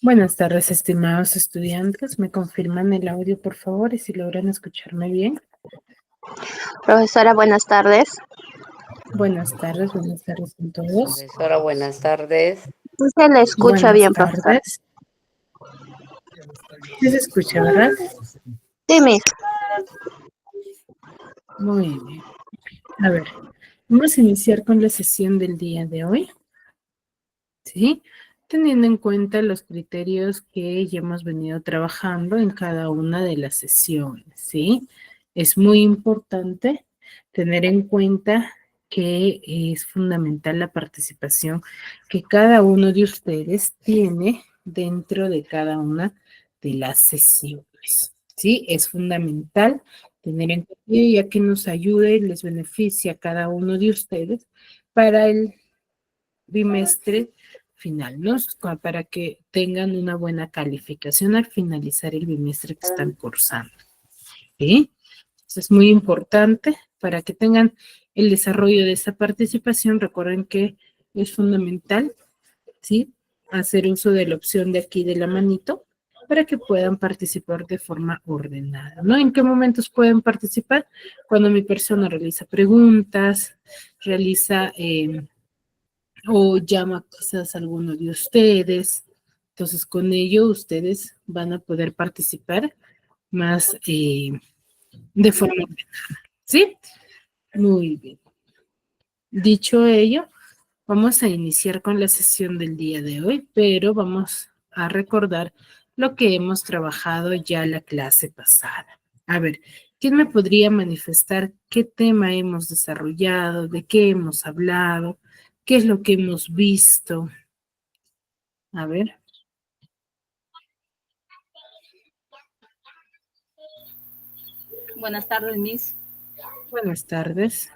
Buenas tardes, estimados estudiantes. ¿Me confirman el audio, por favor, y si logran escucharme bien? Profesora, buenas tardes. Buenas tardes con todos. Profesora, buenas tardes. Sí se le escucha Buenas bien, profesora. tardes. ¿Sí se escucha, verdad? Sí, Miss. Muy bien. A ver, vamos a iniciar con la sesión del día de hoy, ¿sí? Teniendo en cuenta los criterios que ya hemos venido trabajando en cada una de las sesiones, ¿sí? Es muy importante tener en cuenta que es fundamental la participación que cada uno de ustedes tiene dentro de cada una de las sesiones, ¿sí? Es fundamental tener en cuenta, ya que nos ayude y les beneficia a cada uno de ustedes para el bimestre final, ¿no? Para que tengan una buena calificación al finalizar el bimestre que están cursando, ¿sí? Eso es muy importante para que tengan el desarrollo de esa participación. Recuerden que es fundamental, ¿sí? Hacer uso de la opción de aquí de la manito para que puedan participar de forma ordenada, ¿no? ¿En qué momentos pueden participar? Cuando mi persona realiza preguntas, realiza o llama quizás a alguno de ustedes. Entonces, con ello ustedes van a poder participar más de forma ordenada, ¿sí? Muy bien. Dicho ello, vamos a iniciar con la sesión del día de hoy, pero vamos a recordar lo que hemos trabajado ya la clase pasada. A ver, ¿quién me podría manifestar qué tema hemos desarrollado, de qué hemos hablado, qué es lo que hemos visto? A ver. Buenas tardes, Miss. Buenas tardes.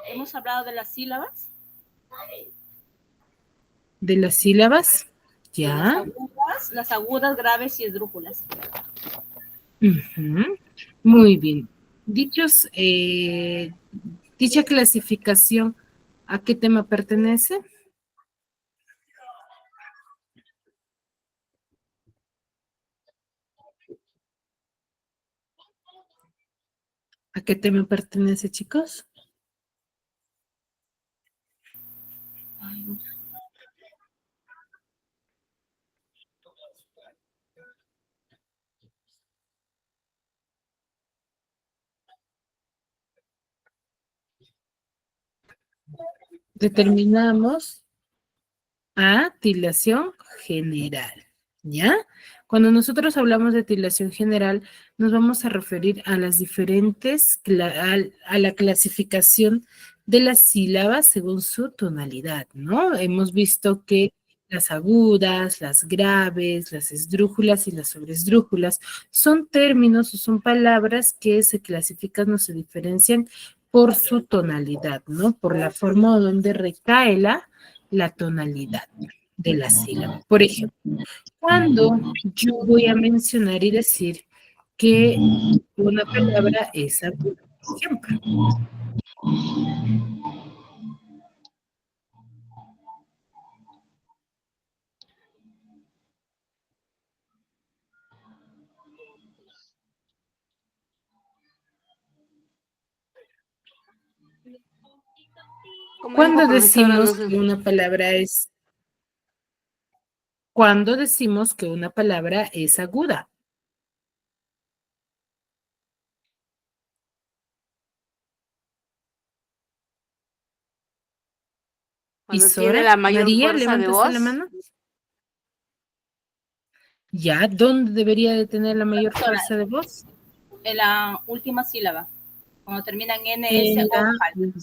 Hemos hablado de las sílabas, ¿De las sílabas? de Ya. las agudas, graves y esdrújulas. Ujú. Muy bien. Dicha clasificación, ¿a qué tema pertenece? ¿A qué tema pertenece, chicos? Determinamos a tildación general, ¿ya? Cuando nosotros hablamos de tildación general, nos vamos a referir a las diferentes, a la clasificación de las sílabas según su tonalidad, ¿no? Hemos visto que las agudas, las graves, las esdrújulas y las sobresdrújulas son términos o son palabras que se clasifican o se diferencian por su tonalidad, ¿no? Por la forma donde recae la tonalidad de la sílaba. Por ejemplo, cuando yo voy a mencionar y decir que una palabra es aguda, por ejemplo. ¿Cómo dijo, Cuando profesora? No decimos sé. que una palabra es, cuando decimos que una palabra es aguda. ¿Y Cuando tiene Sora? la mayor María, fuerza de levantaste la voz, mano. ¿Ya? ¿Dónde debería de tener la mayor Profesora, fuerza de voz? en la última sílaba, cuando termina en NS En o la... vocal.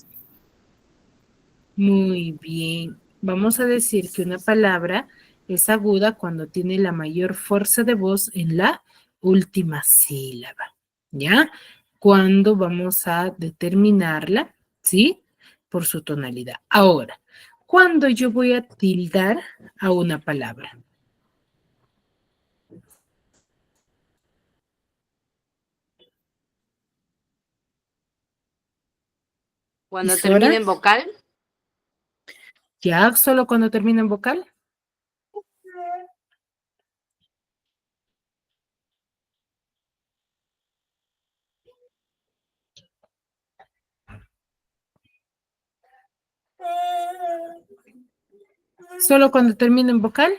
Muy bien. Vamos a decir que una palabra es aguda cuando tiene la mayor fuerza de voz en la última sílaba. ¿Ya? Cuando vamos a determinarla, ¿sí? Por su tonalidad. Ahora, ¿cuándo yo voy a tildar a una palabra? cuando ¿Es termina hora? en vocal, ¿Ya solo cuando termina en vocal? ¿Solo cuando termina en vocal?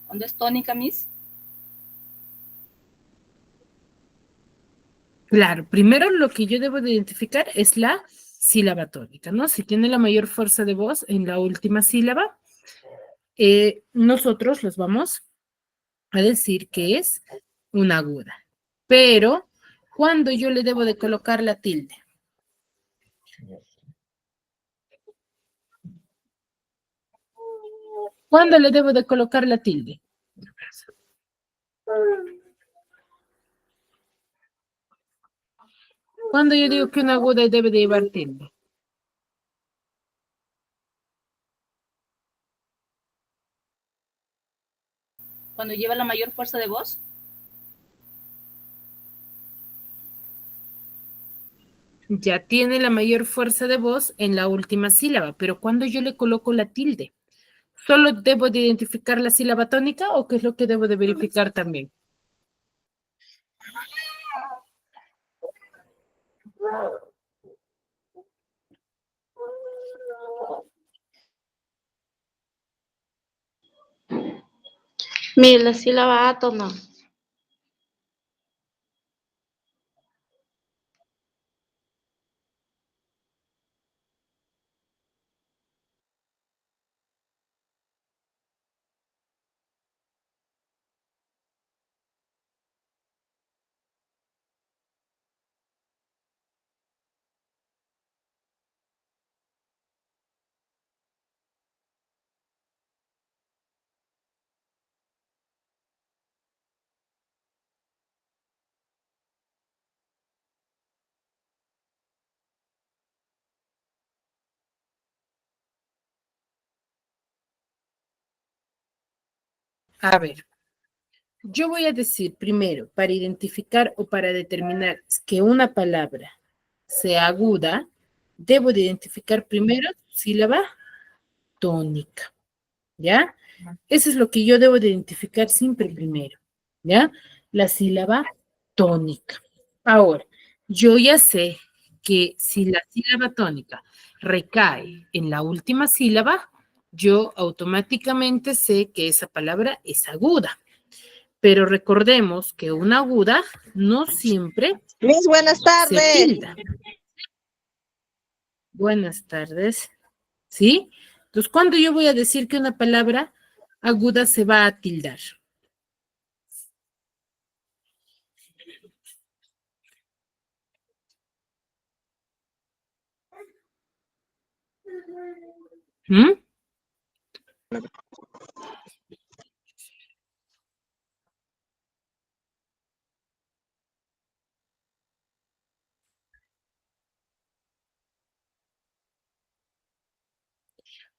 Cuando es tónica, Miss. Claro, primero lo que yo debo de identificar es la sílaba tónica, ¿no? Si tiene la mayor fuerza de voz en la última sílaba, nosotros los vamos a decir que es una aguda. Pero, ¿cuándo yo le debo de colocar la tilde? ¿Cuándo le debo de colocar la tilde? ¿Cuándo yo digo que una aguda debe de llevar tilde? Cuando lleva la mayor fuerza de voz. Ya tiene la mayor fuerza de voz en la última sílaba, pero ¿cuándo yo le coloco la tilde? ¿Solo debo de identificar la sílaba tónica o qué es lo que debo de verificar también? Mira, la sílaba átono. A ver, yo voy a decir primero, para identificar o para determinar que una palabra sea aguda, debo de identificar primero sílaba tónica, ¿ya? Eso es lo que yo debo de identificar siempre primero, ¿ya? La sílaba tónica. Ahora, yo ya sé que si la sílaba tónica recae en la última sílaba, yo automáticamente sé que esa palabra es aguda. Pero recordemos que una aguda no siempre Miss, buenas se tardes. tilda. Buenas tardes. ¿Sí? Entonces, ¿cuándo yo voy a decir que una palabra aguda se va a tildar? ¿Mm?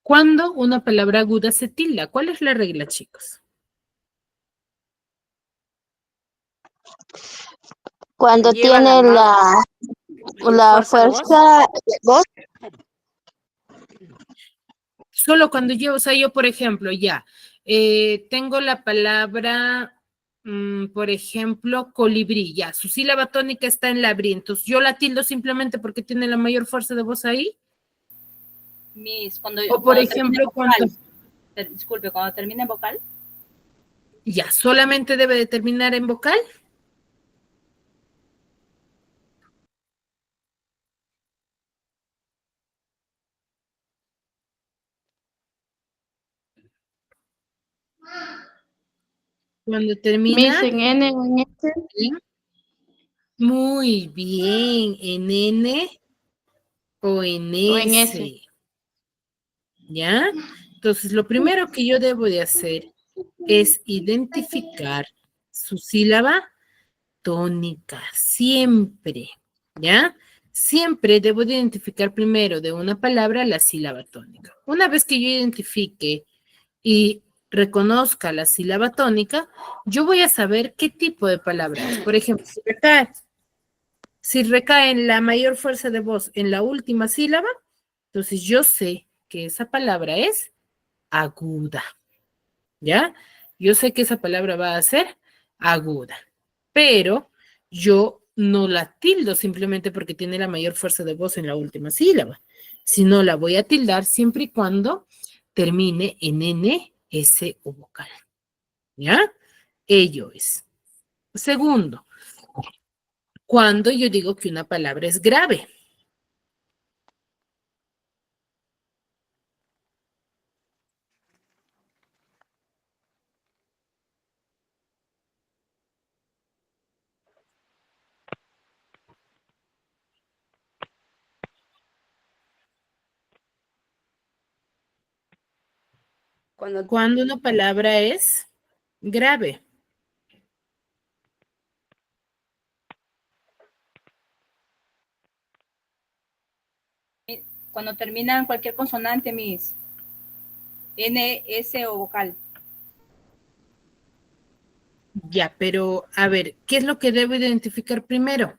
¿Cuándo una palabra aguda se tilda? ¿Cuál es la regla, chicos? Cuando Lleva la tiene mayor la fuerza de voz. fuerza de voz. Solo cuando yo, o sea, yo, por ejemplo, ya, tengo la palabra, por ejemplo, colibrí, ya, su sílaba tónica está en la bri, entonces yo la tildo simplemente porque tiene la mayor fuerza de voz ahí. Miss, cuando, O, por cuando termina ejemplo, en vocal. Disculpe, cuando termina en vocal. ya, solamente debe de terminar en vocal. Cuando termina. Miss, en N o en S. Muy bien, en N o en O en S. S. ¿Ya? Entonces, lo primero que yo debo de hacer es identificar su sílaba tónica, siempre, ¿ya? Siempre debo de identificar primero de una palabra la sílaba tónica. Una vez que yo identifique y reconozca la sílaba tónica, yo voy a saber qué tipo de palabra es. Por ejemplo, si recae en la mayor fuerza de voz en la última sílaba, entonces yo sé que esa palabra es aguda, ¿ya? Yo sé que esa palabra va a ser aguda, pero yo no la tildo simplemente porque tiene la mayor fuerza de voz en la última sílaba. Si no, la voy a tildar siempre y cuando termine en N, S o vocal. ¿Ya? Ello es. Segundo, cuando yo digo que una palabra es grave. Cuando, Cuando una palabra es grave. Cuando terminan cualquier consonante, mis N, S o vocal. Ya, pero a ver, ¿qué es lo que debo identificar primero?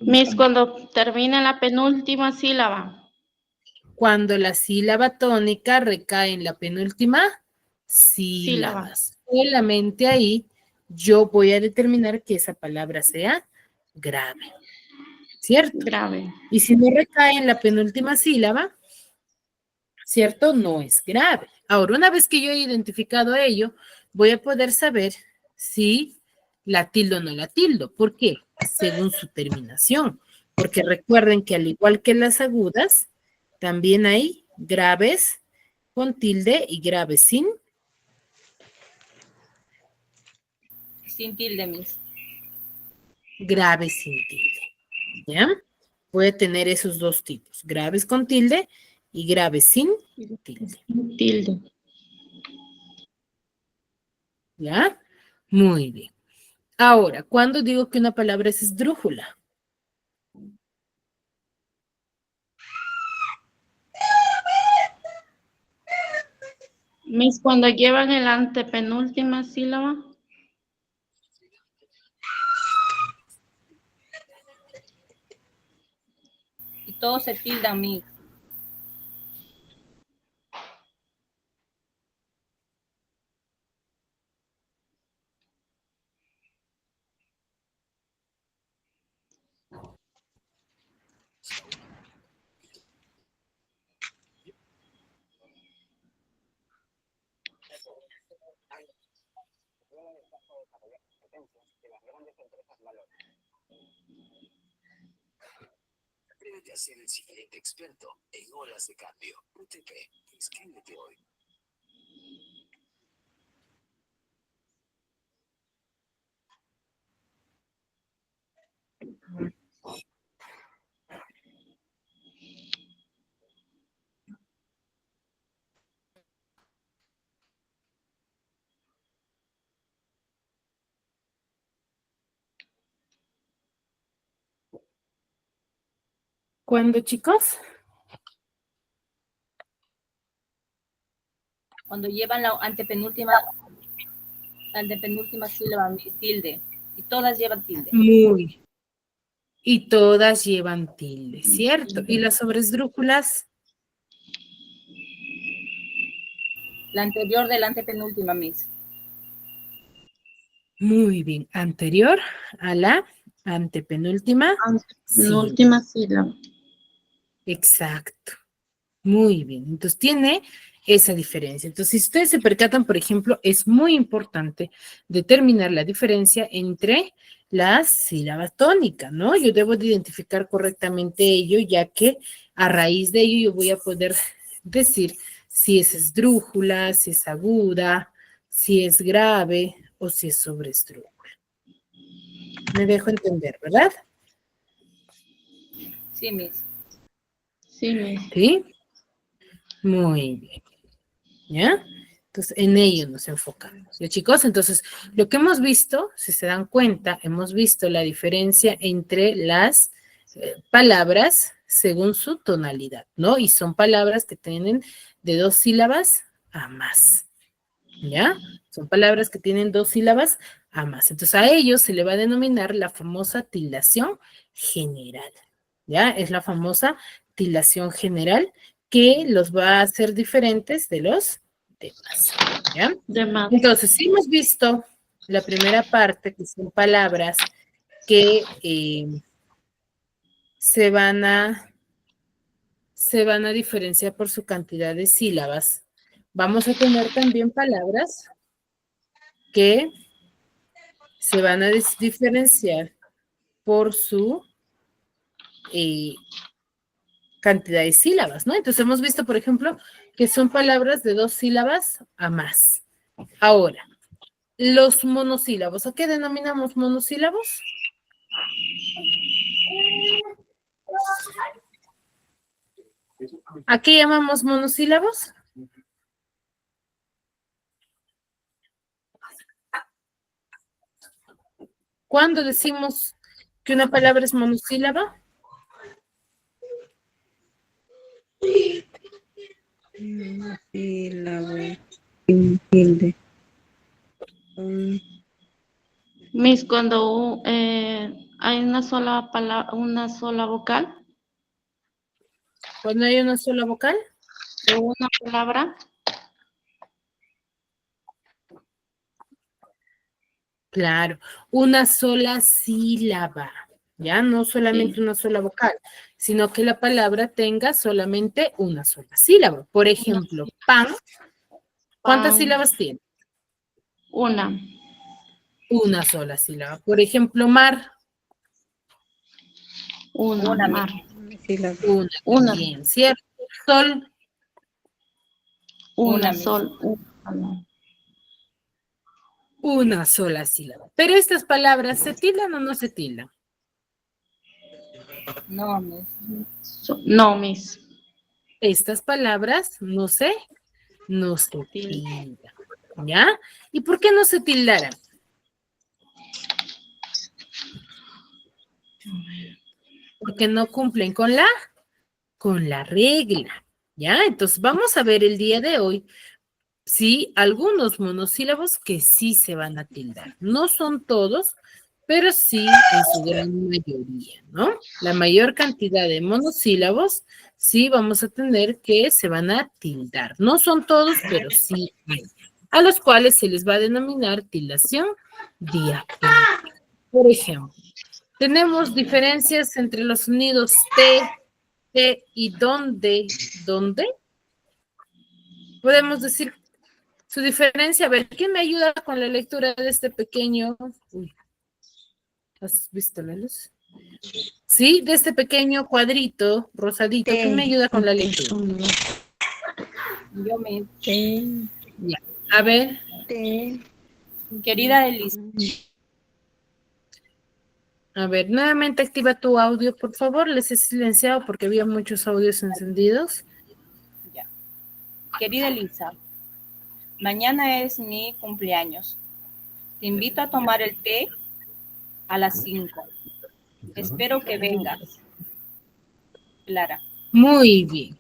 Miss, cuando termina la penúltima sílaba. Cuando la sílaba tónica recae en la penúltima Sílaba. sílabas. Solamente ahí yo voy a determinar que esa palabra sea grave. ¿Cierto? Grave. Y si no recae en la penúltima sílaba, ¿cierto? No es grave. Ahora, una vez que yo he identificado ello, voy a poder saber si la tildo o no la tildo. ¿Por qué? Según su terminación. Porque recuerden que al igual que las agudas, también hay graves con tilde y graves sin. Sin tilde, mis. Graves sin tilde. ¿Ya? Puede tener esos dos tipos, graves con tilde y graves sin tilde. Tilde. ¿Ya? Muy bien. Ahora, ¿cuándo digo que una palabra es esdrújula? Miss, cuando llevan el antepenúltima sílaba. Y todos se tildan, mis. Atrévete a ser el siguiente experto en olas de cambio. UTP, inscríbete hoy. ¿Cuándo, chicos? Cuando llevan la antepenúltima sílaba, mis, tilde. Y todas llevan tilde. Muy. Y todas llevan tilde, ¿cierto? ¿Y las sobresdrújulas? La anterior de la antepenúltima, mis. Muy bien. Anterior a la antepenúltima. Sí, Penúltima sílaba. exacto. Muy bien. Entonces tiene esa diferencia. Entonces, si ustedes se percatan, por ejemplo, es muy importante determinar la diferencia entre las sílabas tónicas, ¿no? Yo debo de identificar correctamente ello, ya que a raíz de ello yo voy a poder decir si es esdrújula, si es aguda, si es grave o si es sobresdrújula. Me dejo entender, ¿verdad? Sí, mis. Sí, Miss. Sí. Muy bien. ¿Ya? Entonces, en ello nos enfocamos. ¿Ya, chicos? Entonces, lo que hemos visto, si se dan cuenta, hemos visto la diferencia entre las palabras según su tonalidad, ¿no? Y son palabras que tienen de 2 sílabas a más. ¿Ya? Son palabras que tienen 2 sílabas a más. Entonces, a ellos se le va a denominar la famosa tildación general. ¿Ya? Es la famosa tildación general que los va a hacer diferentes de los demás. ¿Ya? De más. Entonces, si hemos visto la primera parte, que son palabras que se van a se van a diferenciar por su cantidad de sílabas. Vamos a tener también palabras que se van a diferenciar por su cantidad de sílabas, ¿no? Entonces hemos visto, por ejemplo, que son palabras de 2 sílabas a más. Ahora, los monosílabos. ¿A qué denominamos monosílabos? ¿A qué llamamos monosílabos? ¿Cuándo decimos que una palabra es monosílaba? Miss, cuando hay una sola palabra, una sola vocal Cuando hay una sola vocal. de una palabra. Claro, una sola sílaba, ¿ya? No solamente Sí. una sola vocal, sino que la palabra tenga solamente una sola sílaba. Por ejemplo, pan, ¿cuántas Pan, sílabas tiene? una. Una sola sílaba. Por ejemplo, mar, Una. Mar. una Una. también, ¿cierto? Sol, Una Una, sol. Una. una sola sílaba. Pero estas palabras, ¿se tildan o no se tildan? no, Miss. No, Miss. Estas palabras no se tildan, ¿ya? ¿Y por qué no se tildaran? Porque no cumplen con la regla, ¿ya? Entonces vamos a ver el día de hoy, sí, algunos monosílabos que sí se van a tildar. No son todos, pero sí en su gran mayoría, ¿no? La mayor cantidad de monosílabos sí vamos a tener que se van a tildar. No son todos, pero sí hay, a los cuales se les va a denominar tildación diacrítica. Por ejemplo, tenemos diferencias entre los sonidos T y dónde. Podemos decir su diferencia. A ver, ¿quién me ayuda con la lectura de este pequeño? Uy, ¿has visto la luz? Sí, de este pequeño cuadrito rosadito. ¿Quién me ayuda con la lectura? Yo, Miss. Ya. A ver, Querida Elisa, nuevamente activa tu audio, por favor. Les he silenciado porque había muchos audios encendidos. ya. Querida Elisa, mañana es mi cumpleaños. Te invito a tomar el té a las 5. Espero que vengas. Clara. Muy bien.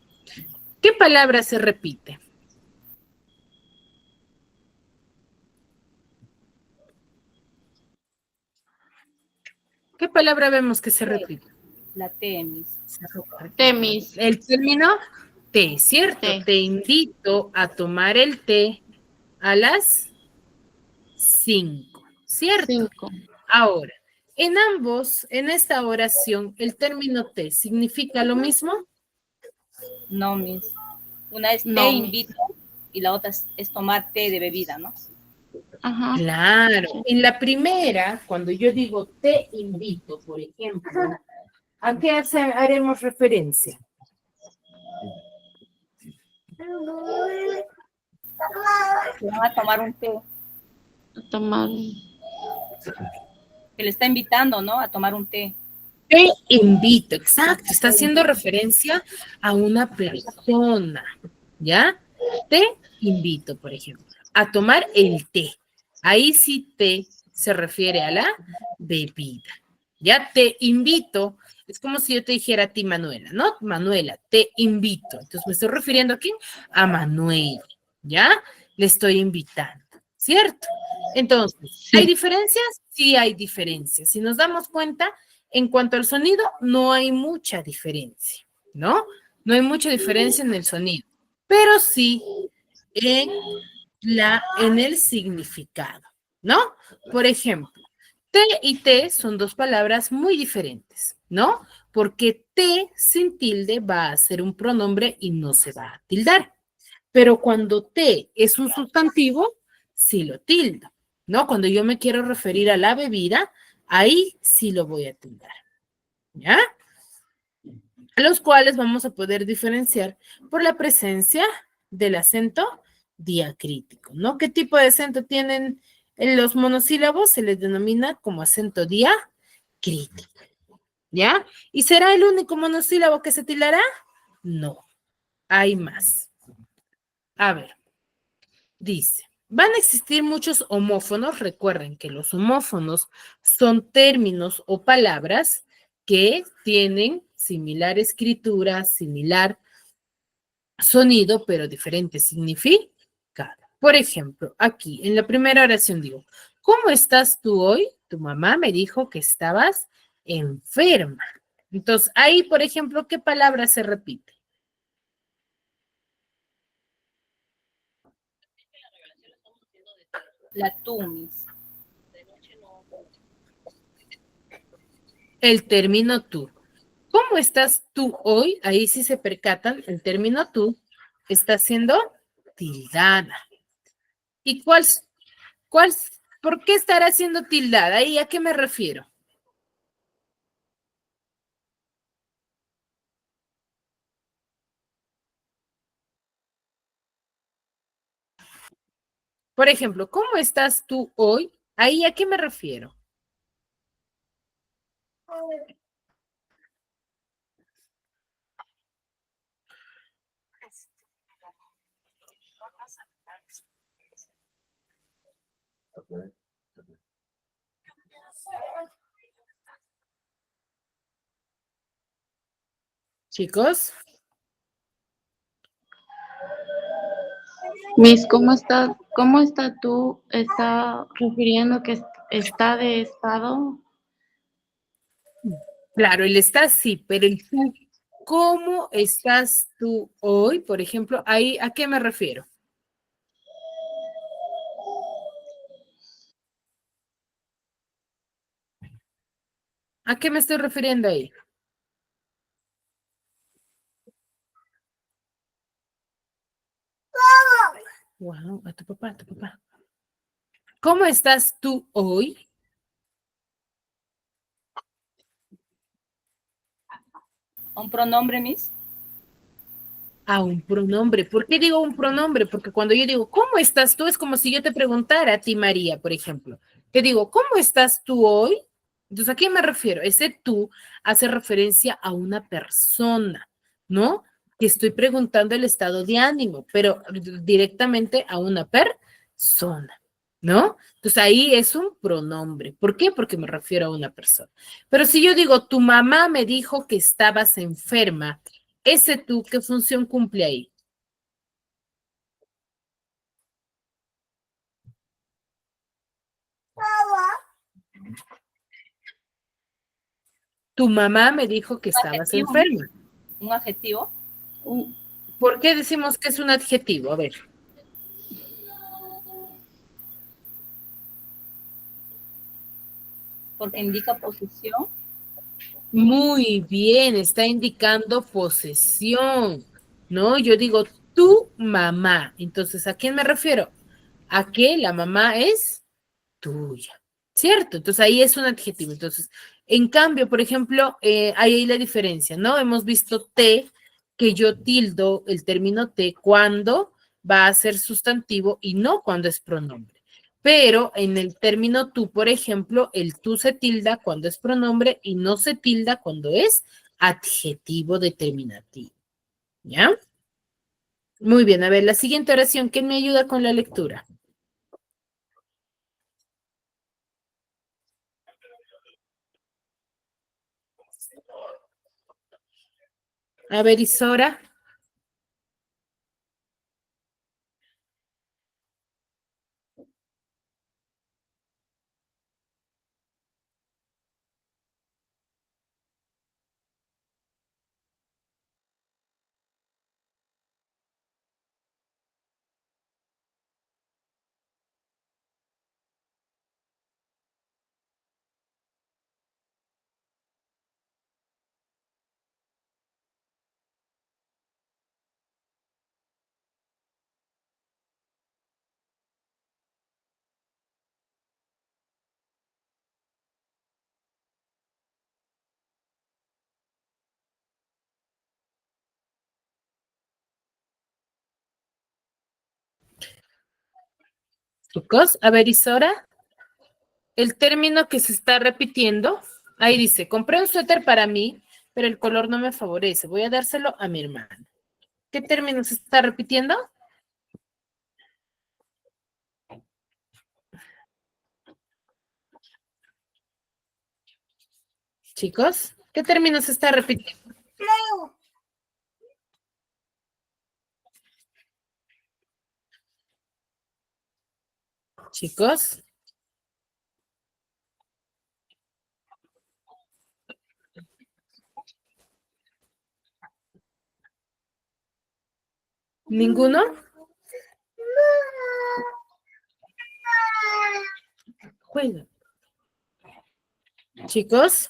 ¿Qué palabra se repite? ¿Qué palabra vemos que se repite? La T, Miss. Té, Miss. El término té, ¿cierto? Té. Te invito a tomar el té a las 5, ¿cierto? 5. Ahora, en ambos, en esta oración, el término té significa lo mismo. No, Miss. Una es No, te Miss. invito y la otra es tomar té de bebida, ¿no? Ajá. Claro. En la primera, cuando yo digo te invito, por ejemplo, ¿a qué haremos referencia? Se van a tomar un té. Tomar. Que le está invitando, ¿no? A tomar un té. Te invito, exacto, está haciendo referencia a una persona, ¿ya? Te invito, por ejemplo, a tomar el té. Ahí sí te se refiere a la bebida. Ya te invito, es como si yo te dijera a ti, Manuela, ¿no? Manuela, te invito. Entonces me estoy refiriendo a quién? A Manuel, ¿ya? Le estoy invitando, ¿cierto? Entonces, ¿hay diferencias? Sí hay diferencias. Si nos damos cuenta, en cuanto al sonido, no hay mucha diferencia, ¿no? No hay mucha diferencia en el sonido, pero sí en el significado, ¿no? Por ejemplo, té y té son dos palabras muy diferentes, ¿no? Porque te sin tilde va a ser un pronombre y no se va a tildar. Pero cuando te es un sustantivo, sí lo tildo, ¿no? Cuando yo me quiero referir a la bebida, ahí sí lo voy a tildar, ¿ya? Los cuales vamos a poder diferenciar por la presencia del acento diacrítico, ¿no? ¿Qué tipo de acento tienen en los monosílabos? Se les denomina como acento diacrítico, ¿ya? ¿Y será el único monosílabo que se tildará? No, hay más. A ver, dice, van a existir muchos homófonos. Recuerden que los homófonos son términos o palabras que tienen similar escritura, similar sonido, pero diferente significado. Por ejemplo, aquí en la primera oración digo, ¿cómo estás tú hoy? Tu mamá me dijo que estabas enferma. Entonces, ahí, por ejemplo, ¿qué palabra se repite? La tú, Miss. El término tú. ¿Cómo estás tú hoy? Ahí sí se percatan, el término tú está siendo tildada. ¿Y cuál, por qué estará siendo tildada? ¿Y a qué me refiero? Por ejemplo, ¿cómo estás tú hoy? ¿Ahí a qué me refiero? Chicos, Miss, cómo está tú? ¿Está refiriendo que está de estado? claro, el estás sí, pero el tú, ¿cómo estás tú hoy? Por ejemplo, ahí a qué me refiero? ¿A qué me estoy refiriendo ahí? Wow, a tu papá, a tu papá. ¿Cómo estás tú hoy? Un pronombre, Miss. A un pronombre. ¿Por qué digo un pronombre? Porque cuando yo digo, ¿cómo estás tú? Es como si yo te preguntara a ti, María, por ejemplo. Te digo, ¿cómo estás tú hoy? Entonces, ¿a qué me refiero? Ese tú hace referencia a una persona, ¿no? Que estoy preguntando el estado de ánimo, pero directamente a una persona, ¿no? Entonces ahí es un pronombre. ¿Por qué? Porque me refiero a una persona. Pero si yo digo, tu mamá me dijo que estabas enferma, ese tú, ¿qué función cumple ahí? Tu mamá me dijo que estabas Adjetivo, Miss. enferma. Un adjetivo. ¿Por qué decimos que es un adjetivo? A ver. Porque indica posición. Muy bien, está indicando posesión, ¿no? Yo digo tu mamá. Entonces, ¿a quién me refiero? A que la mamá es tuya, ¿cierto? Entonces ahí es un adjetivo. Entonces, en cambio, por ejemplo, hay ahí la diferencia, ¿no? Hemos visto te, que yo tildo el término te cuando va a ser sustantivo y no cuando es pronombre. Pero en el término tú, por ejemplo, el tú se tilda cuando es pronombre y no se tilda cuando es adjetivo determinativo. ¿Ya? Muy bien, a ver, la siguiente oración, ¿quién me ayuda con la lectura? A ver, Isora. Chicos, a ver, Isora, el término que se está repitiendo, ahí dice, compré un suéter para mí, pero el color no me favorece. Voy a dárselo a mi hermana. ¿Qué término se está repitiendo? Chicos, ¿qué término se está repitiendo? Chicos, ¿ninguno? Juega. Chicos,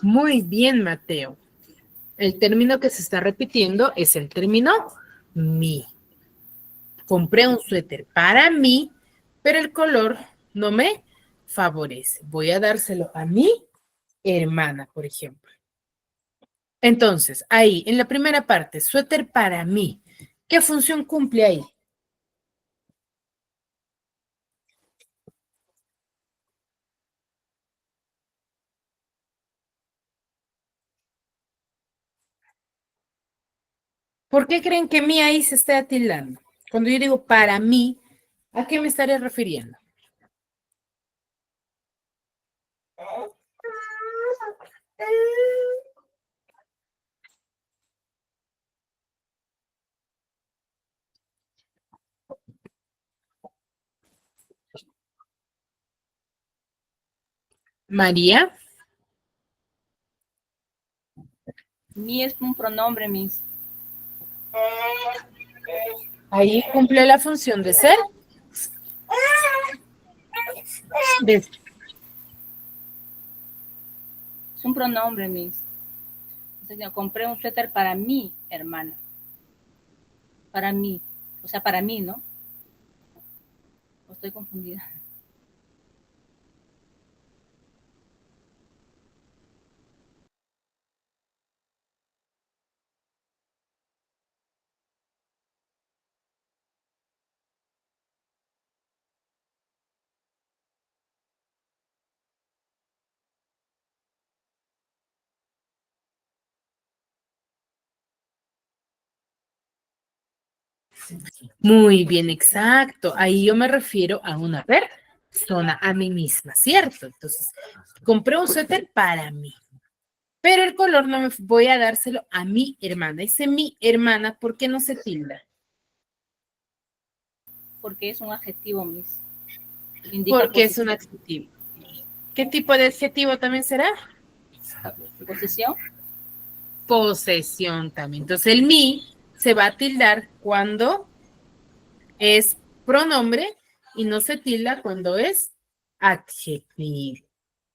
muy bien, Mateo. El término que se está repitiendo es el término mí. Compré un suéter para mí, pero el color no me favorece. Voy a dárselo a mi hermana, por ejemplo. Entonces, ahí, en la primera parte, suéter para mí. ¿Qué función cumple ahí? ¿Por qué creen que mí ahí se está tildando? Cuando yo digo para mí, ¿a qué me estaré refiriendo? María, Mi es un pronombre, mis. ahí cumple la función de ser. De, Es un pronombre, mis. Entonces, yo compré un suéter para mi hermana. Para mí. O sea, para mí, ¿no? ¿O estoy confundida? muy bien, exacto. Ahí yo me refiero a una persona, a mí misma, ¿cierto? Entonces, compré un suéter para mí, pero el color no me voy a dárselo a mi hermana. Dice mi hermana, ¿por qué no se tilda? Porque es un adjetivo, mis. Indica Porque es un posición. adjetivo. ¿Qué tipo de adjetivo también será? Posesión. Posesión también. Entonces, el mi se va a tildar cuando es pronombre y no se tilda cuando es adjetivo.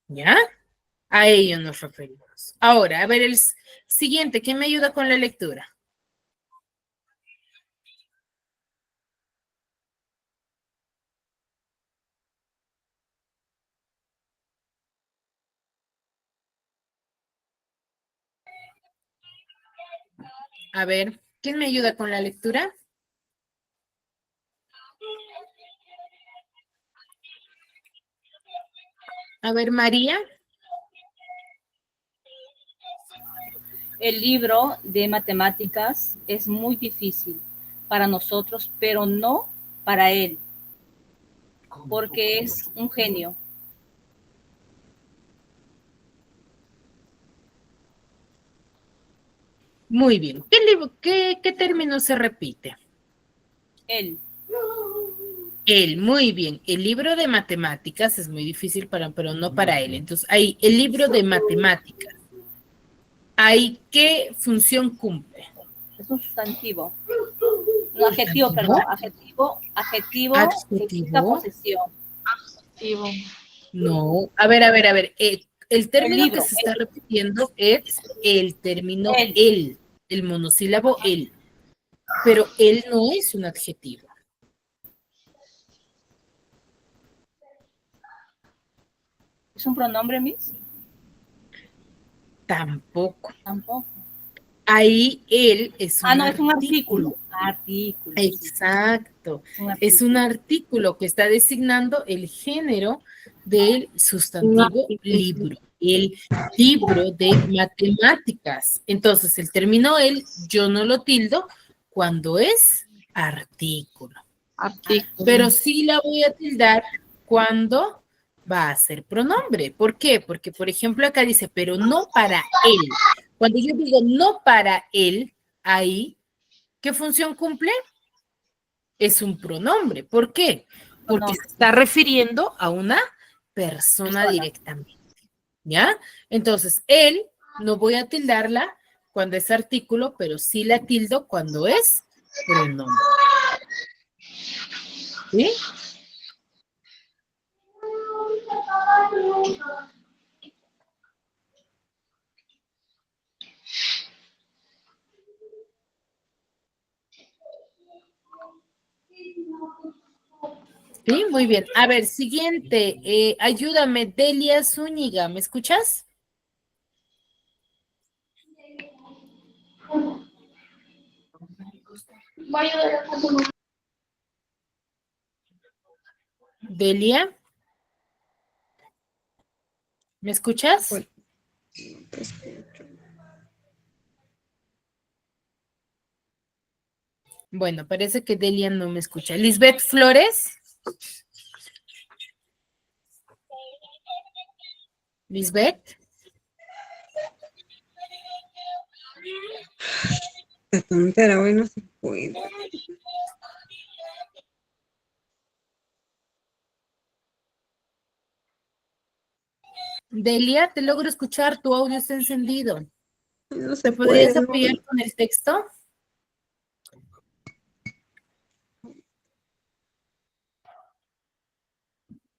¿Ya? A ello nos referimos. Ahora, a ver el siguiente, ¿quién me ayuda con la lectura? A ver, ¿quién me ayuda con la lectura? A ver, María. El libro de matemáticas es muy difícil para nosotros, pero no para él, porque es un genio. Muy bien. ¿Qué término se repite? Él, Él, muy bien. El libro de matemáticas es muy difícil pero no para él. Entonces, ahí, el libro de matemáticas. Ahí, ¿qué función cumple? es un sustantivo. No, adjetivo, perdón. Adjetivo que indica Adjetivo. posesión. Activo. No. A ver, a ver, a ver. El El término que libro, se está repitiendo es el término él. él, el monosílabo él. Pero él no es un adjetivo. ¿Es un pronombre, Miss? Tampoco. Tampoco. Ahí él es un No, es un artículo. Artículo. Sí. Exacto. Un Es un artículo que está designando el género del sustantivo libro, el libro de matemáticas. Entonces, el término el, yo no lo tildo cuando es artículo. Pero sí la voy a tildar cuando va a ser pronombre. ¿Por qué? Porque, por ejemplo, acá dice, pero no para él. Cuando yo digo no para él, ahí, ¿qué función cumple? Es un pronombre. ¿Por qué? Porque se está refiriendo a una persona directamente. ¿Ya? Entonces, él, no voy a tildarla cuando es artículo, pero sí la tildo cuando es pronombre. ¿Sí? Sí, muy bien. A ver, siguiente. Ayúdame, Delia Zúñiga. ¿Me escuchas? Delia. ¿Me escuchas? Bueno, parece que Delia no me escucha. Lisbeth Flores. Lisbeth. Pero hoy no se puede. Delia, te logro escuchar, tu audio está encendido. No se ¿Te podrías puede, apoyar no. con el texto?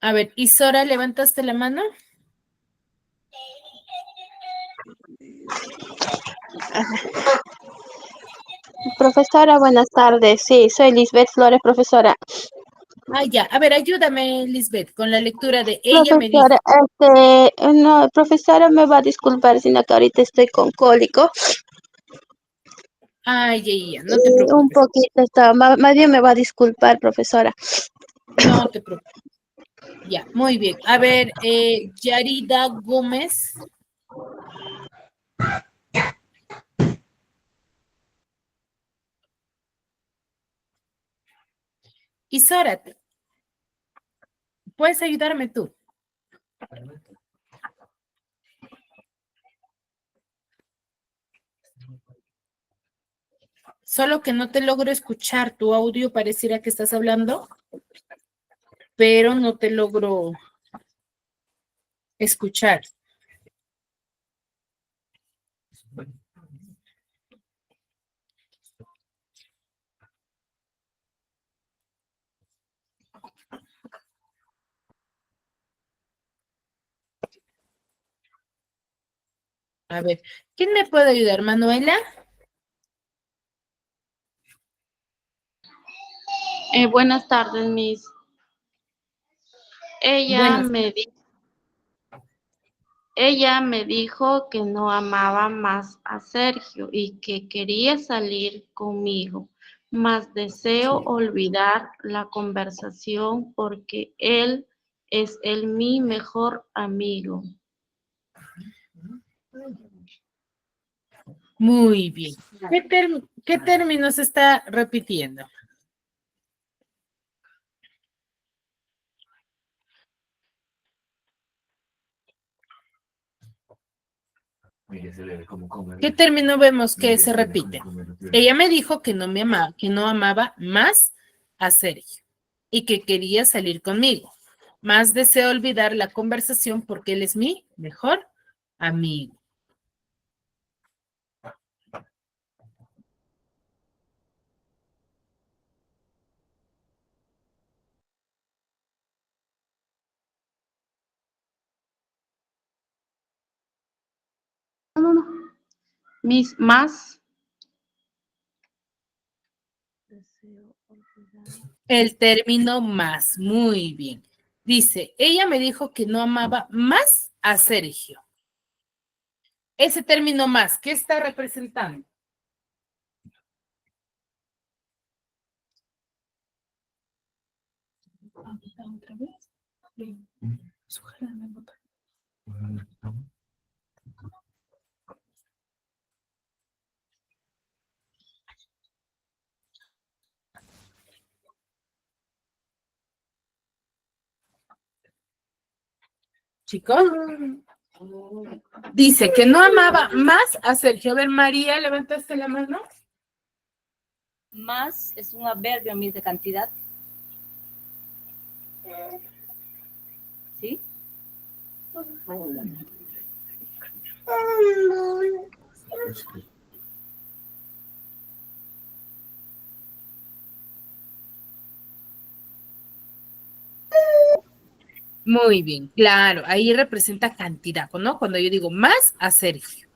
A ver, Isora, ¿levantaste la mano? Profesora, buenas tardes. Sí, soy Lisbeth Flores, profesora. Ah, ya. A ver, ayúdame, Lisbeth, con la lectura de ella me dijo. Profesora, no, profesora, me va a disculpar, sino que ahorita estoy con cólico. Ay, ya, no te Un preocupes. poquito está, más bien me va a disculpar, profesora. No te preocupes. Ya, muy bien. A ver, Yarida Gómez. Isora, ¿puedes ayudarme tú? Solo que no te logro escuchar. Tu audio pareciera que estás hablando, pero no te logro escuchar. A ver, ¿quién me puede ayudar? ¿Manuela? Buenas tardes, Miss. Ella Buenas. me dijo. Ella me dijo que no amaba más a Sergio y que quería salir conmigo, mas deseo olvidar la conversación porque él es mi mejor amigo. Muy bien. ¿Qué término se está repitiendo? ¿Qué término vemos que se repite? Ella me dijo que no me amaba, que no amaba más a Sergio y que quería salir conmigo. Más deseo olvidar la conversación porque él es mi mejor amigo. Mis más. Deseo olvidar. El término más, muy bien. Dice, ella me dijo que no amaba más a Sergio ese término más, ¿qué está representando? ¿Otra vez? Sí. Sugérame el botón. Chicos, dice que no amaba más a Sergio. A ver, María, levantaste la mano. Más es un adverbio, Miss, de cantidad. ¿Sí? Muy bien, claro, ahí representa cantidad, ¿no? Cuando yo digo más a Sergio,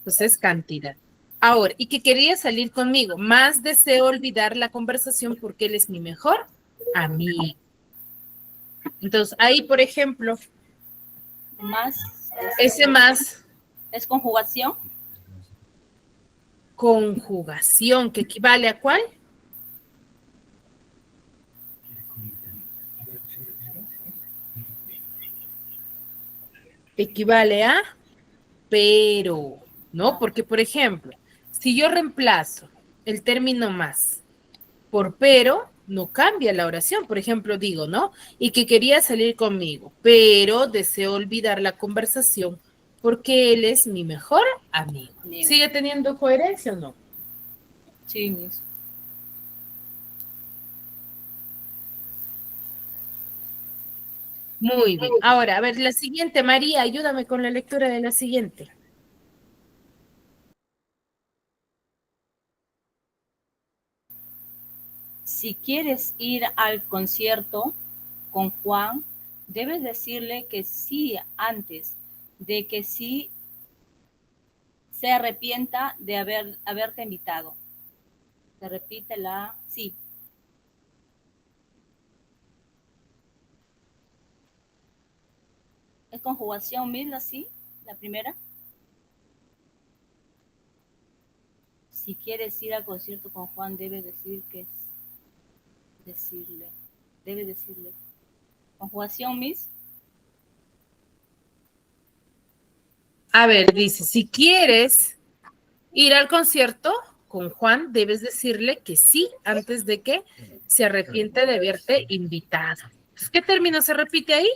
pues es cantidad. Ahora, y que quería salir conmigo, más deseo olvidar la conversación porque él es mi mejor amigo. Entonces, ahí, por ejemplo, Más ese más es conjugación. conjugación, que equivale a ¿cuál? Equivale a pero, ¿no? Porque, por ejemplo, si yo reemplazo el término más por pero, no cambia la oración. Por ejemplo, digo, ¿no? Y que quería salir conmigo, pero deseo olvidar la conversación porque él es mi mejor amigo. Amigo. ¿Sigue teniendo coherencia o no? Sí, Miss. Muy bien. Ahora, a ver, la siguiente, María, ayúdame con la lectura de la siguiente. Si quieres ir al concierto con Juan, debes decirle que sí antes de que sí se arrepienta de haberte invitado. Se repite la sí. ¿Es conjugación Miss la sí? La primera. Si quieres ir al concierto con Juan, debes decirle. Conjugación Miss. A ver, dice, si quieres ir al concierto con Juan, debes decirle que sí antes de que se arrepiente de haberte invitado. ¿Qué término se repite ahí?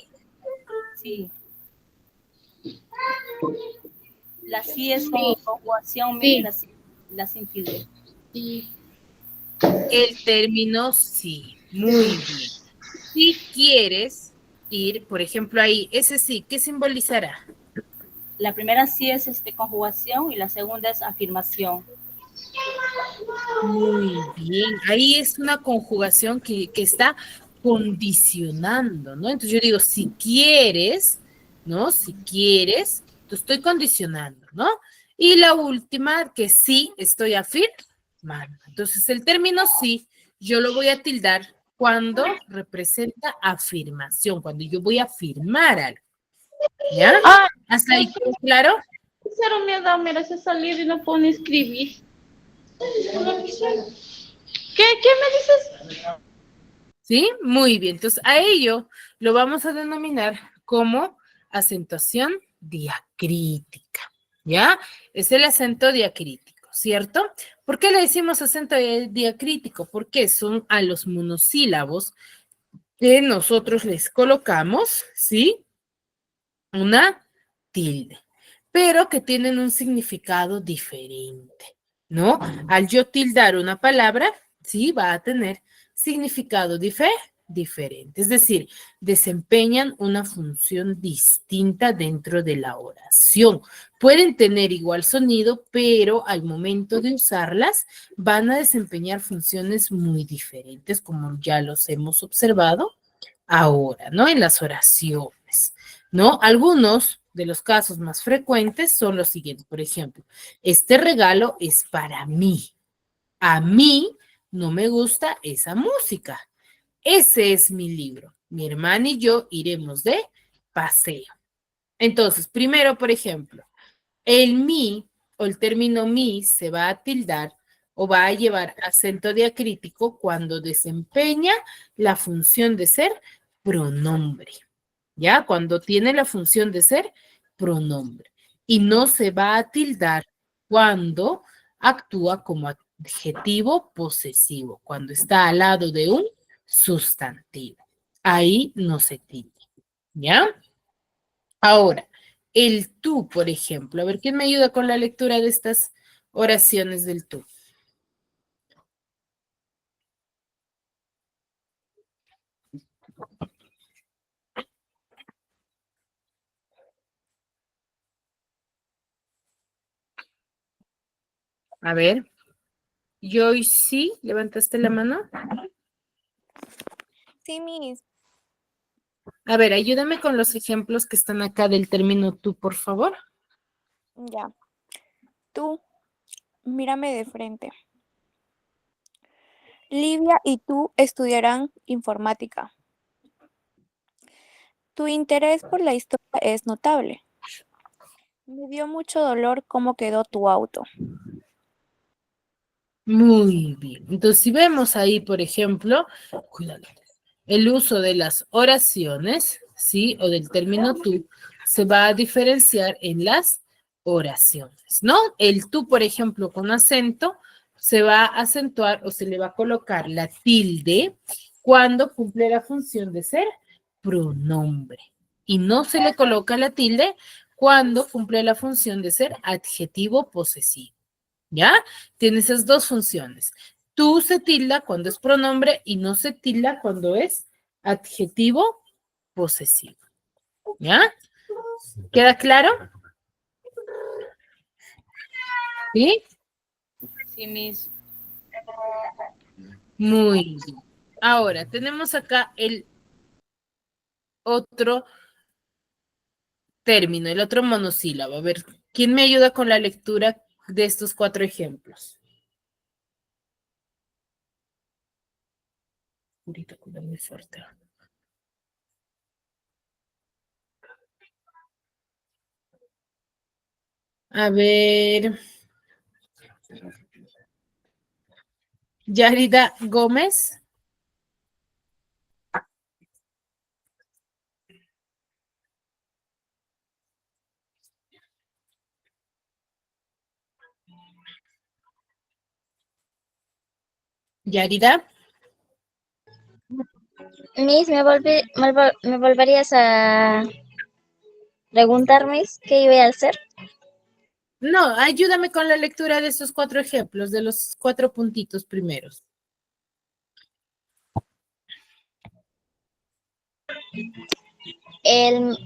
Sí. La sí es conjugación Miss, la sin tilde. Sí. El término sí. Muy bien. Si quieres ir, por ejemplo, ahí, ese sí, ¿qué simbolizará? La primera sí es conjugación y la segunda es afirmación. Muy bien. Ahí es una conjugación que está condicionando, ¿no? Entonces yo digo, si quieres, ¿no? Si quieres, te estoy condicionando, ¿no? Y la última, que sí estoy afirmando. Entonces el término sí, yo lo voy a tildar cuando representa afirmación, cuando yo voy a afirmar algo. ¿Ya? Ah, ¿Hasta ahí quedó claro? cero miedo, mira, se salir y no puedo ni escribir. ¿Qué me dices? ¿Sí? Muy bien. Entonces, a ello lo vamos a denominar como acentuación diacrítica, ¿ya? Es el acento diacrítico, ¿cierto? ¿Por qué le decimos acento diacrítico? Porque son a los monosílabos que nosotros les colocamos, ¿sí? Una tilde, pero que tienen un significado diferente, ¿no? Al yo tildar una palabra, sí, va a tener significado diferente, es decir, desempeñan una función distinta dentro de la oración. Pueden tener igual sonido, pero al momento de usarlas van a desempeñar funciones muy diferentes, como ya los hemos observado ahora, ¿no? En las oraciones, ¿no? Algunos de los casos más frecuentes son los siguientes. Por ejemplo, este regalo es para mí. A mí no me gusta esa música. Ese es mi libro. Mi hermana y yo iremos de paseo. Entonces, primero, por ejemplo, El mi o el término mi se va a tildar o va a llevar acento diacrítico cuando desempeña la función de ser pronombre. ¿Ya? Cuando tiene la función de ser pronombre. Y no se va a tildar cuando actúa como adjetivo posesivo, cuando está al lado de un sustantivo. Ahí no se tilda. ¿Ya? Ahora, el tú, por ejemplo. A ver, ¿quién me ayuda con la lectura de estas oraciones del tú? A ver. Joy, sí, levantaste la mano. Sí, Miss. A ver, ayúdame con los ejemplos que están acá del término tú, por favor. Ya. Tú, mírame de frente. Livia y tú estudiarán informática. Tu interés por la historia es notable. Me dio mucho dolor cómo quedó tu auto. Muy bien. Entonces, si vemos ahí, por ejemplo, cuidado, el uso de las oraciones, ¿sí? O del término tú, se va a diferenciar en las oraciones, ¿no? El tú, por ejemplo, con acento, se va a acentuar o se le va a colocar la tilde cuando cumple la función de ser pronombre. Y no se le coloca la tilde cuando cumple la función de ser adjetivo posesivo. ¿Ya? Tiene esas dos funciones. Tú se tilda cuando es pronombre y no se tilda cuando es adjetivo posesivo. ¿Ya? ¿Queda claro? ¿Sí? Sí, Miss. Muy bien. Ahora, tenemos acá el otro término, el otro monosílabo. A ver, ¿quién me ayuda con la lectura de estos 4 ejemplos? Ahorita, cuidado, muy fuerte. A ver. Yarida Gómez. Yarida. Miss, ¿me volverías a preguntar, Miss, qué iba a hacer? No, ayúdame con la lectura de estos 4 ejemplos, de los 4 puntitos primeros. Él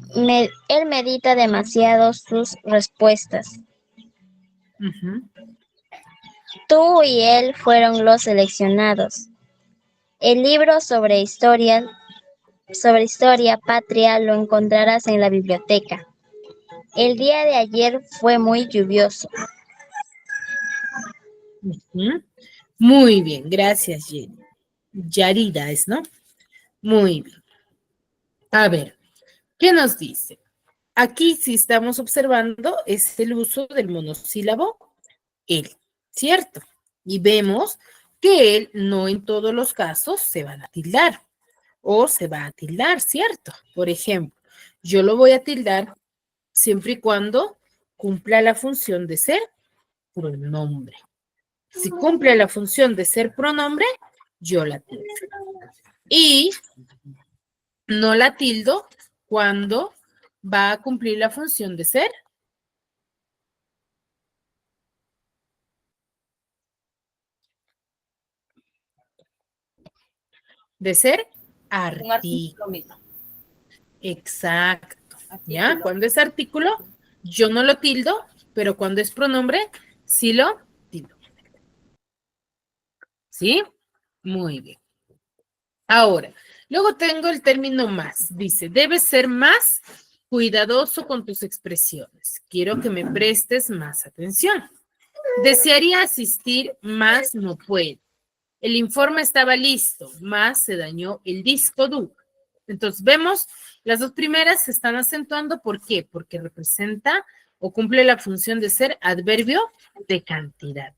medita demasiado sus respuestas. Ujú. Tú y él fueron los seleccionados. El libro sobre historia patria lo encontrarás en la biblioteca. El día de ayer fue muy lluvioso. Ujú. Muy bien, gracias, Jenny. Yarida es, ¿no? Muy bien. A ver, ¿qué nos dice? Aquí sí estamos observando es el uso del monosílabo él, ¿cierto? Y vemos que él no en todos los casos se van a tildar o se va a tildar, ¿cierto? Por ejemplo, yo lo voy a tildar siempre y cuando cumpla la función de ser pronombre. Si cumple la función de ser pronombre, yo la tildo. Y no la tildo cuando va a cumplir la función de ser Un artículo, Miss. artículo. Exacto. ¿Ya? Artículo. Cuando es artículo, yo no lo tildo, pero cuando es pronombre, sí lo tildo. ¿Sí? Muy bien. Ahora, luego tengo el término más. Dice, debes ser más cuidadoso con tus expresiones. Quiero que me prestes más atención. Desearía asistir, más no puedo. El informe estaba listo, más se dañó el disco duro. Entonces, vemos, las dos primeras se están acentuando. ¿Por qué? Porque representa o cumple la función de ser adverbio de cantidad.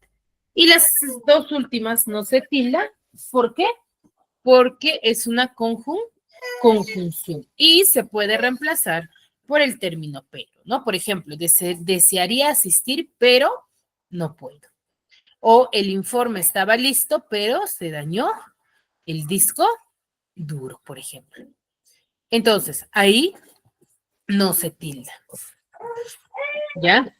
Y las dos últimas no se tilda. ¿Por qué? Porque es una conjunción y se puede reemplazar por el término pero, ¿no? Por ejemplo, desearía asistir, pero no puedo. O el informe estaba listo, pero se dañó el disco duro, por ejemplo. Entonces, ahí no se tilda. ¿Ya?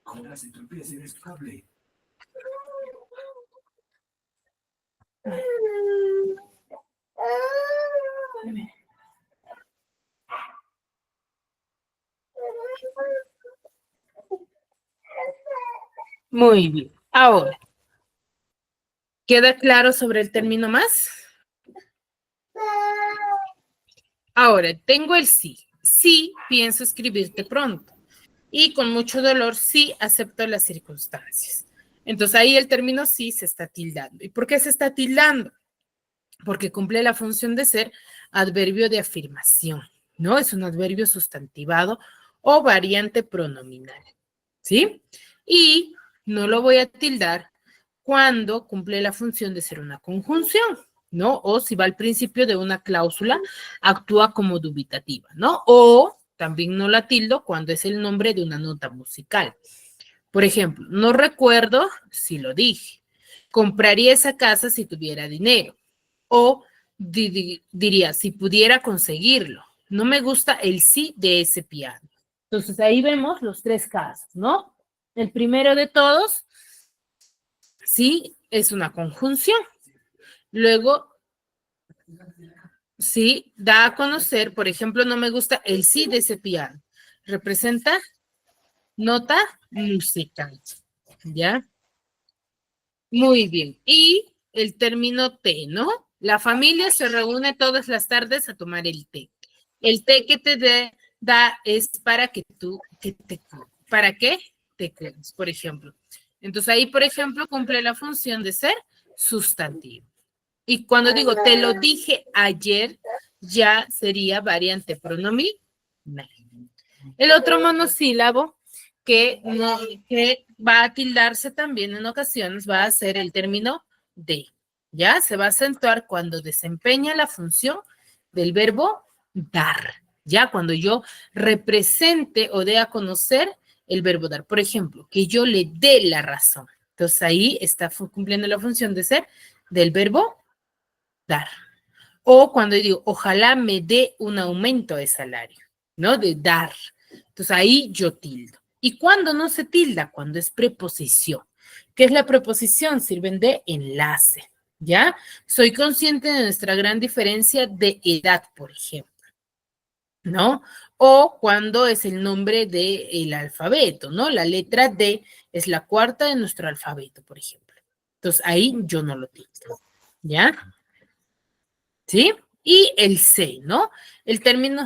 Ahora se tropieza en el cable. Muy bien. Ahora, ¿queda claro sobre el término más? Ahora, tengo el sí. Sí, pienso escribirte pronto. Y con mucho dolor, sí, acepto las circunstancias. Entonces ahí el término sí se está tildando. ¿Y por qué se está tildando? Porque cumple la función de ser adverbio de afirmación, ¿no? Es un adverbio sustantivado o variante pronominal, ¿sí? Y no lo voy a tildar cuando cumple la función de ser una conjunción, ¿no? O si va al principio de una cláusula, actúa como dubitativa, ¿no? O también no la tildo cuando es el nombre de una nota musical. Por ejemplo, no recuerdo si lo dije. Compraría esa casa si tuviera dinero. O diría, si pudiera conseguirlo. No me gusta el sí de ese piano. Entonces ahí vemos los tres casos, ¿no? El primero de todos, sí, es una conjunción. Luego, sí, da a conocer, por ejemplo, no me gusta el sí de ese piano. Representa nota musical, ¿ya? Muy bien. Y el término té, ¿no? La familia se reúne todas las tardes a tomar el té. El té que te da es para que tú, ¿para qué? Te quedes, por ejemplo. Entonces ahí, por ejemplo, cumple la función de ser sustantivo. Y cuando digo te lo dije ayer, ya sería variante pronominal. El otro monosílabo que, no, que va a tildarse también en ocasiones va a ser el término de, ¿ya? Se va a acentuar cuando desempeña la función del verbo dar, ¿ya? Cuando yo represente o dé a conocer el verbo dar. Por ejemplo, que yo le dé la razón. Entonces ahí está cumpliendo la función de ser del verbo dar. O cuando digo, ojalá me dé un aumento de salario, ¿no? De dar. Entonces ahí yo tildo. ¿Y cuando no se tilda? Cuando es preposición. ¿Qué es la preposición? Sirven de enlace, ¿ya? Soy consciente de nuestra gran diferencia de edad, por ejemplo, ¿no? O cuando es el nombre del alfabeto, ¿no? La letra D es la cuarta de nuestro alfabeto, por ejemplo. Entonces ahí yo no lo tildo, ¿ya? ¿Sí? Y el C, ¿no? El término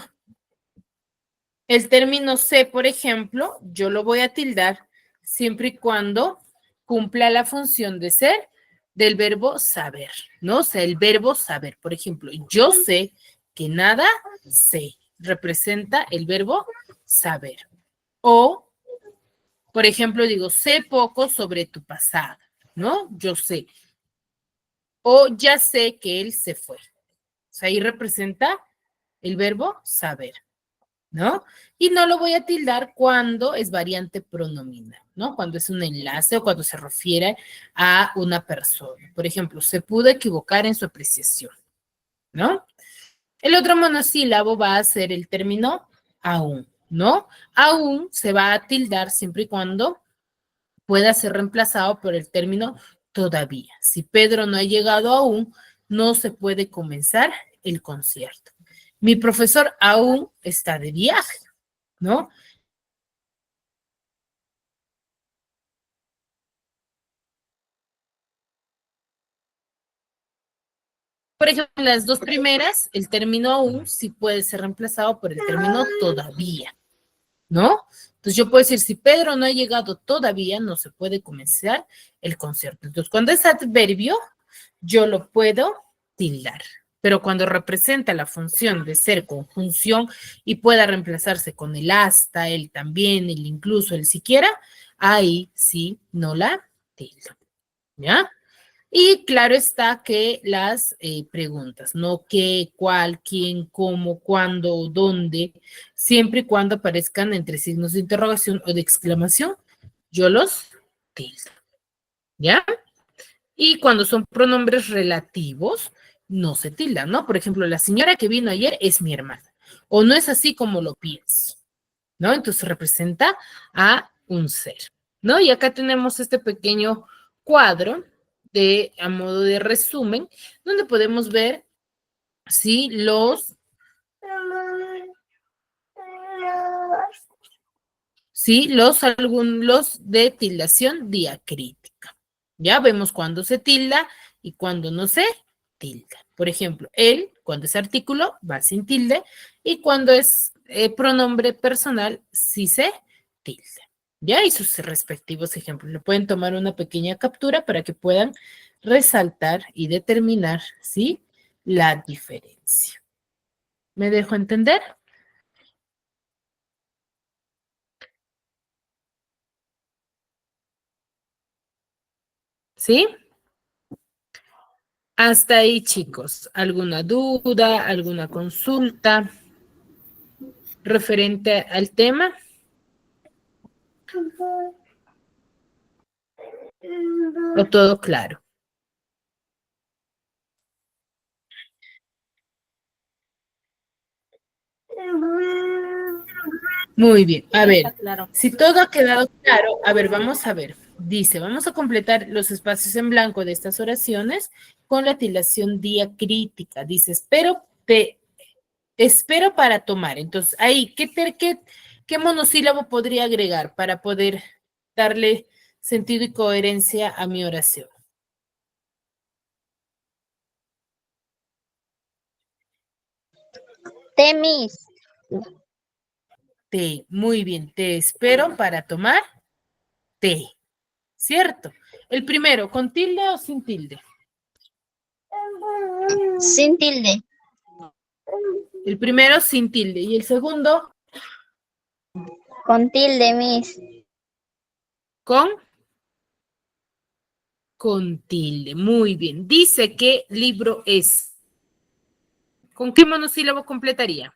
C, por ejemplo, yo lo voy a tildar siempre y cuando cumpla la función de ser del verbo saber, ¿no? O sea, el verbo saber. Por ejemplo, yo sé que nada sé. Representa el verbo saber. O, por ejemplo, digo, sé poco sobre tu pasado, ¿no? Yo sé. O ya sé que él se fue. O sea, ahí representa el verbo saber, ¿no? Y no lo voy a tildar cuando es variante pronominal, ¿no? Cuando es un enlace o cuando se refiere a una persona. Por ejemplo, se pudo equivocar en su apreciación, ¿no? El otro monosílabo va a ser el término aún, ¿no? Aún se va a tildar siempre y cuando pueda ser reemplazado por el término todavía. Si Pedro no ha llegado aún, no se puede comenzar el concierto. Mi profesor aún está de viaje, ¿no? Por ejemplo, las dos primeras, el término aún sí puede ser reemplazado por el término todavía, ¿no? Entonces yo puedo decir, si Pedro no ha llegado todavía, no se puede comenzar el concierto. Entonces, cuando es adverbio, yo lo puedo tildar. Pero cuando representa la función de ser conjunción y pueda reemplazarse con el hasta, el también, el incluso, el siquiera, ahí sí no la tildo. ¿Ya? Y claro está que las preguntas, no qué, cuál, quién, cómo, cuándo, dónde, siempre y cuando aparezcan entre signos de interrogación o de exclamación, yo los tildo. ¿Ya? Y cuando son pronombres relativos, no se tildan, ¿no? Por ejemplo, la señora que vino ayer es mi hermana. O no es así como lo pienso, ¿no? Entonces representa a un ser, ¿no? Y acá tenemos este pequeño cuadro a modo de resumen, donde podemos ver, sí, los de tildación diacrítica. Ya vemos cuándo se tilda y cuándo no se tilda. Por ejemplo, él, cuando es artículo, va sin tilde, y cuando es pronombre personal, sí se tilda. Ya, y sus respectivos ejemplos. Le pueden tomar una pequeña captura para que puedan resaltar y determinar, ¿sí?, la diferencia. ¿Me dejo entender? ¿Sí? Hasta ahí, chicos. ¿Alguna duda, alguna consulta referente al tema? ¿O todo claro? Muy bien. A ver, Está claro. si todo ha quedado claro, a ver, vamos a ver. Dice, vamos a completar los espacios en blanco de estas oraciones con la tildación diacrítica. Dice, espero para tomar. Entonces, ahí, ¿qué monosílabo podría agregar para poder darle sentido y coherencia a mi oración? Temis. Té, muy bien, te espero para tomar té, ¿cierto? El primero, ¿con tilde o sin tilde? Sin tilde. El primero sin tilde y el segundo Con tilde, Miss. con tilde. Muy bien. Dice que libro es. ¿Con qué monosílabo completaría?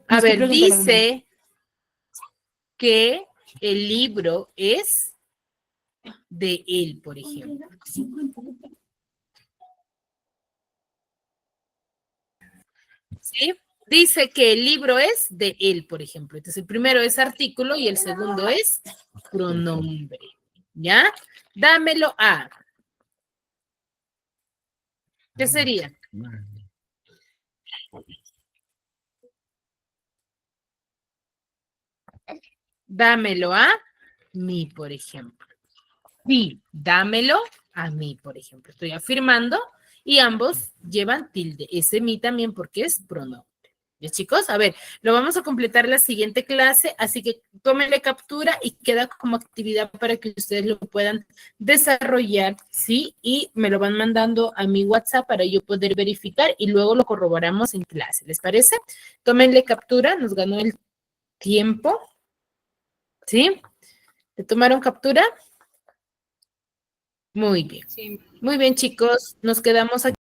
A ver, dice que el libro es de él, por ejemplo. ¿Sí? Dice que el libro es de él, por ejemplo. Entonces, el primero es artículo y el segundo es pronombre. ¿Ya? Dámelo a. ¿Qué sería? Dámelo a mí, por ejemplo. Sí, dámelo a mí, por ejemplo. Estoy afirmando y ambos llevan tilde. Ese mí también porque es pronombre. ¿Ya, chicos? A ver, lo vamos a completar la siguiente clase, así que tómenle captura y queda como actividad para que ustedes lo puedan desarrollar, ¿sí? Y me lo van mandando a mi WhatsApp para yo poder verificar y luego lo corroboramos en clase. ¿Les parece? Tómenle captura, nos ganó el tiempo. ¿Sí? ¿Le tomaron captura? Muy bien. Sí. Muy bien, chicos. Nos quedamos aquí.